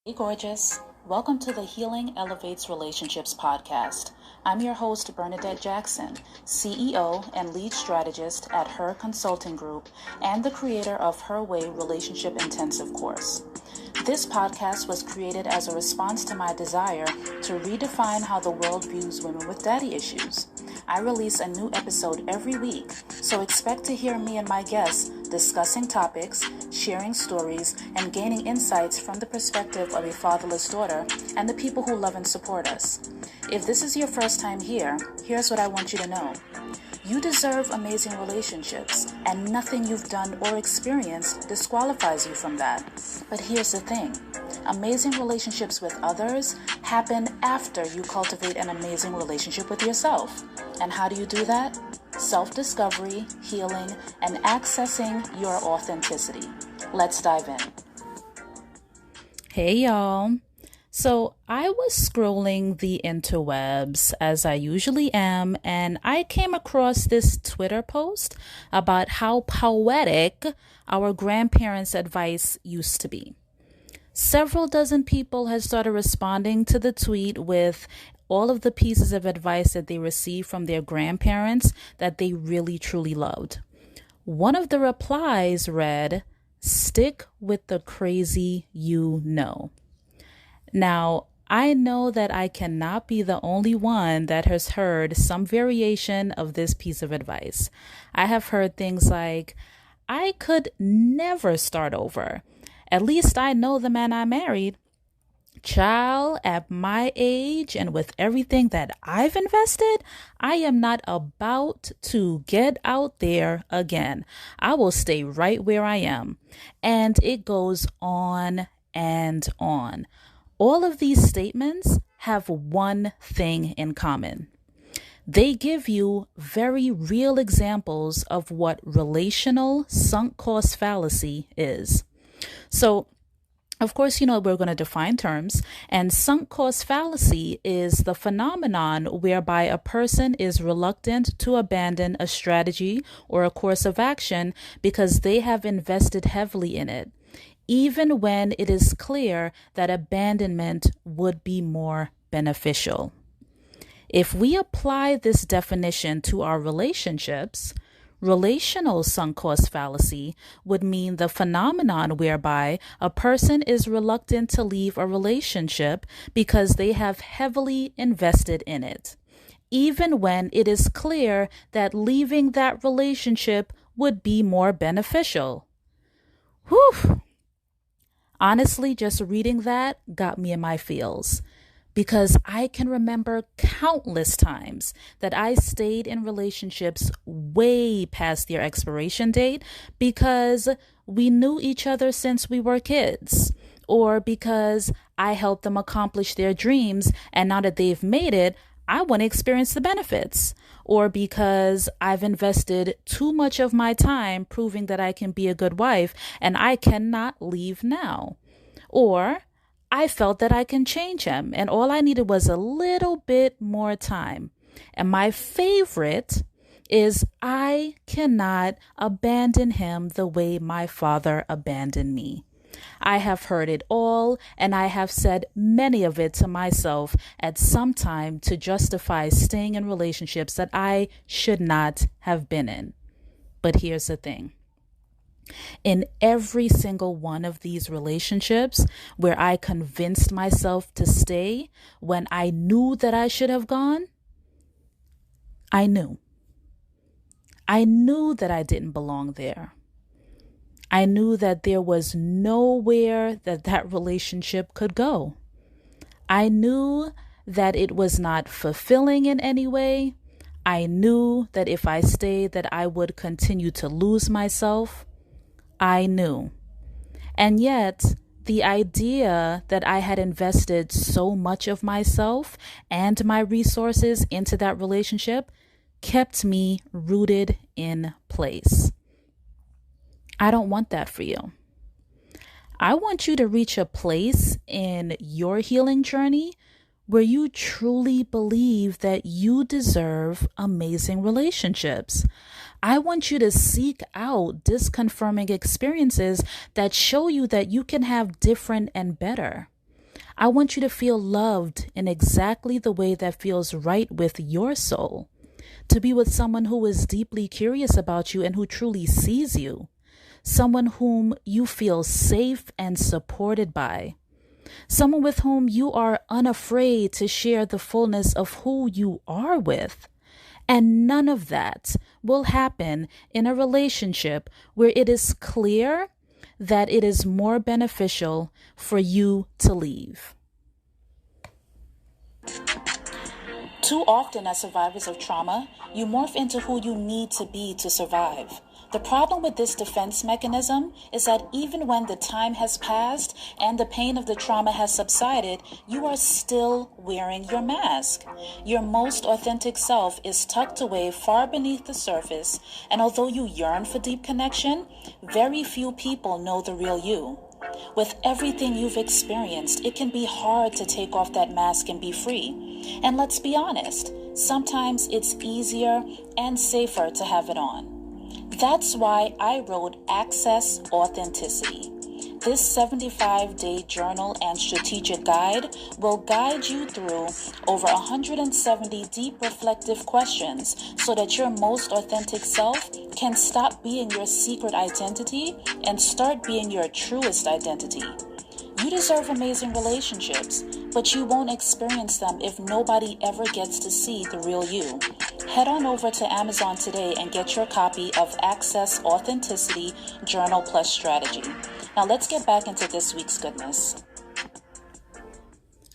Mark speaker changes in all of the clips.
Speaker 1: Hey, gorgeous. Welcome to the Healing Elevates Relationships podcast. I'm your host, Bernadette Jackson, CEO and Lead Strategist at H.E.R Consulting Group and the creator of Her Way Relationship Intensive course. This podcast was created as a response to my desire to redefine how the world views women with daddy issues. I release a new episode every week, so expect to hear me and my guests discussing topics, sharing stories, and gaining insights from the perspective of a fatherless daughter and the people who love and support us. If this is your first time here, here's what I want you to know. You deserve amazing relationships, and nothing you've done or experienced disqualifies you from that. But here's the thing. Amazing relationships with others happen after you cultivate an amazing relationship with yourself. And how do you do that? Self-discovery, healing, and accessing your authenticity. Let's dive in. Hey, y'all. So I was scrolling the interwebs as I usually am, and I came across this Twitter post about how poetic our grandparents' advice used to be. Several dozen people had started responding to the tweet with all of the pieces of advice that they received from their grandparents that they really, truly loved. One of the replies read, "Stick with the crazy you know." Now, I know that I cannot be the only one that has heard some variation of this piece of advice. I have heard things like, "I could never start over. At least I know the man I married. Child, at my age and with everything that I've invested, I am not about to get out there again. I will stay right where I am." And it goes on and on. All of these statements have one thing in common. They give you very real examples of what relational sunk cost fallacy is. So, of course, we're going to define terms, and sunk cost fallacy is the phenomenon whereby a person is reluctant to abandon a strategy or a course of action because they have invested heavily in it, even when it is clear that abandonment would be more beneficial. If we apply this definition to our relationships, relational sunk cost fallacy would mean the phenomenon whereby a person is reluctant to leave a relationship because they have heavily invested in it, even when it is clear that leaving that relationship would be more beneficial. Whew! Honestly, just reading that got me in my feels, because I can remember countless times that I stayed in relationships way past their expiration date because we knew each other since we were kids, or because I helped them accomplish their dreams, and now that they've made it, I want to experience the benefits, or because I've invested too much of my time proving that I can be a good wife and I cannot leave now, or I felt that I can change him and all I needed was a little bit more time. And my favorite is, I cannot abandon him the way my father abandoned me. I have heard it all, and I have said many of it to myself at some time to justify staying in relationships that I should not have been in. But here's the thing. In every single one of these relationships where I convinced myself to stay when I knew that I should have gone, I knew. I knew that I didn't belong there. I knew that there was nowhere that relationship could go. I knew that it was not fulfilling in any way. I knew that if I stayed, that I would continue to lose myself. I knew. And yet, the idea that I had invested so much of myself and my resources into that relationship kept me rooted in place. I don't want that for you. I want you to reach a place in your healing journey where you truly believe that you deserve amazing relationships. I want you to seek out disconfirming experiences that show you that you can have different and better. I want you to feel loved in exactly the way that feels right with your soul. To be with someone who is deeply curious about you and who truly sees you. Someone whom you feel safe and supported by. Someone with whom you are unafraid to share the fullness of who you are with. And none of that will happen in a relationship where it is clear that it is more beneficial for you to leave. Too often as survivors of trauma, you morph into who you need to be to survive. The problem with this defense mechanism is that even when the time has passed and the pain of the trauma has subsided, you are still wearing your mask. Your most authentic self is tucked away far beneath the surface, and although you yearn for deep connection, very few people know the real you. With everything you've experienced, it can be hard to take off that mask and be free. And let's be honest, sometimes it's easier and safer to have it on. That's why I wrote Access Authenticity. This 75-day journal and strategic guide will guide you through over 170 deep reflective questions so that your most authentic self can stop being your secret identity and start being your truest identity. You deserve amazing relationships, but you won't experience them if nobody ever gets to see the real you. Head on over to Amazon today and get your copy of Access Authenticity Journal Plus Strategy. Now let's get back into this week's goodness.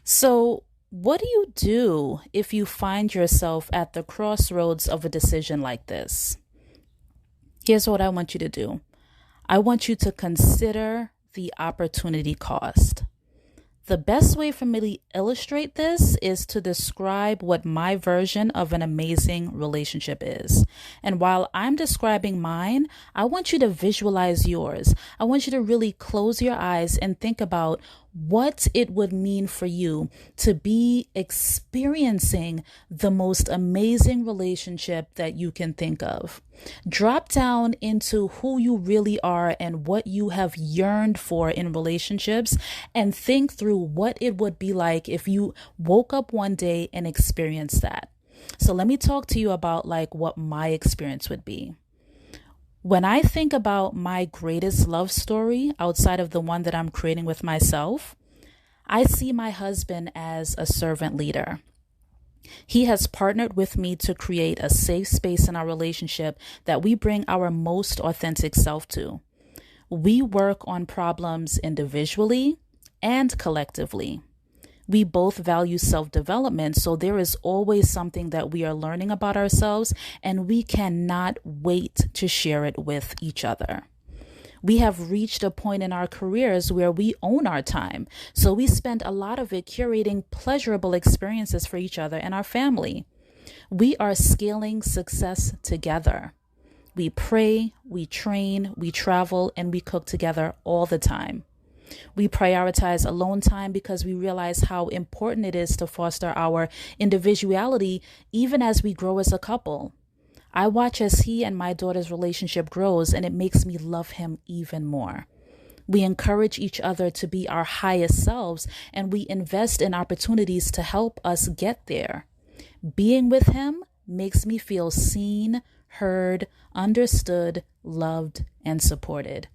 Speaker 1: So, what do you do if you find yourself at the crossroads of a decision like this? Here's what I want you to do. I want you to consider the opportunity cost. The best way for me to illustrate this is to describe what my version of an amazing relationship is. And while I'm describing mine, I want you to visualize yours. I want you to really close your eyes and think about what it would mean for you to be experiencing the most amazing relationship that you can think of. Drop down into who you really are and what you have yearned for in relationships, and think through what it would be like if you woke up one day and experienced that. So let me talk to you about what my experience would be. When I think about my greatest love story outside of the one that I'm creating with myself, I see my husband as a servant leader. He has partnered with me to create a safe space in our relationship that we bring our most authentic self to. We work on problems individually and collectively. We both value self-development, so there is always something that we are learning about ourselves, and we cannot wait to share it with each other. We have reached a point in our careers where we own our time, so we spend a lot of it curating pleasurable experiences for each other and our family. We are scaling success together. We pray, we train, we travel, and we cook together all the time. We prioritize alone time because we realize how important it is to foster our individuality even as we grow as a couple. I watch as he and my daughter's relationship grows, and it makes me love him even more. We encourage each other to be our highest selves, and we invest in opportunities to help us get there. Being with him makes me feel seen, heard, understood, loved, and supported.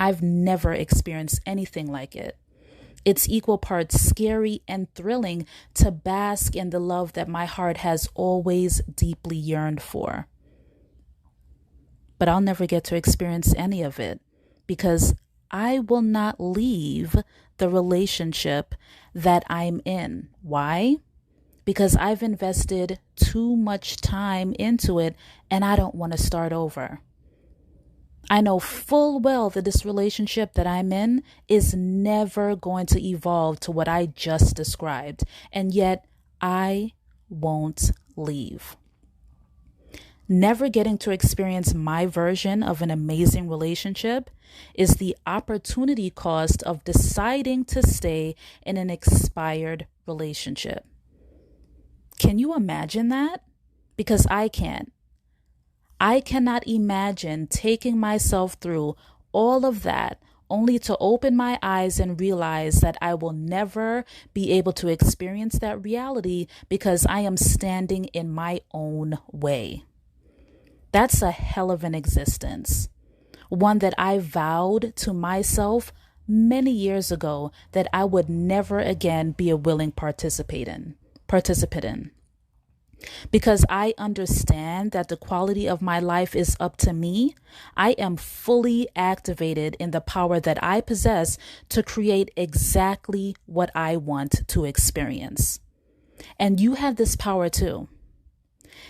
Speaker 1: I've never experienced anything like it. It's equal parts scary and thrilling to bask in the love that my heart has always deeply yearned for. But I'll never get to experience any of it because I will not leave the relationship that I'm in. Why? Because I've invested too much time into it and I don't want to start over. I know full well that this relationship that I'm in is never going to evolve to what I just described, and yet I won't leave. Never getting to experience my version of an amazing relationship is the opportunity cost of deciding to stay in an expired relationship. Can you imagine that? Because I can't. I cannot imagine taking myself through all of that, only to open my eyes and realize that I will never be able to experience that reality because I am standing in my own way. That's a hell of an existence. One that I vowed to myself many years ago that I would never again be a willing participant in. Because I understand that the quality of my life is up to me, I am fully activated in the power that I possess to create exactly what I want to experience. And you have this power too.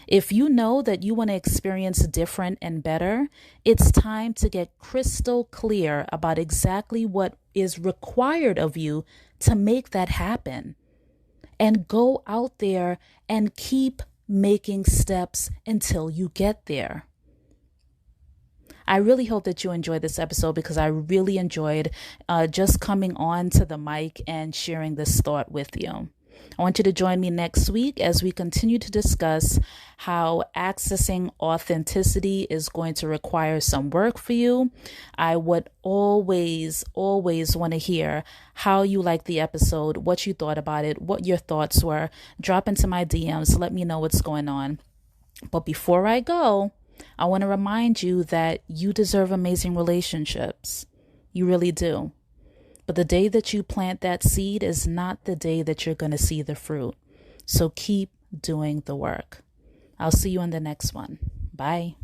Speaker 1: If you know that you want to experience different and better, it's time to get crystal clear about exactly what is required of you to make that happen. And go out there and keep making steps until you get there. I really hope that you enjoyed this episode because I really enjoyed just coming on to the mic and sharing this thought with you. I want you to join me next week as we continue to discuss how accessing authenticity is going to require some work for you. I would always want to hear how you liked the episode, what you thought about it, what your thoughts were. Drop into my DMs, let me know what's going on. But before I go, I want to remind you that you deserve amazing relationships. You really do. But the day that you plant that seed is not the day that you're going to see the fruit. So keep doing the work. I'll see you in the next one. Bye.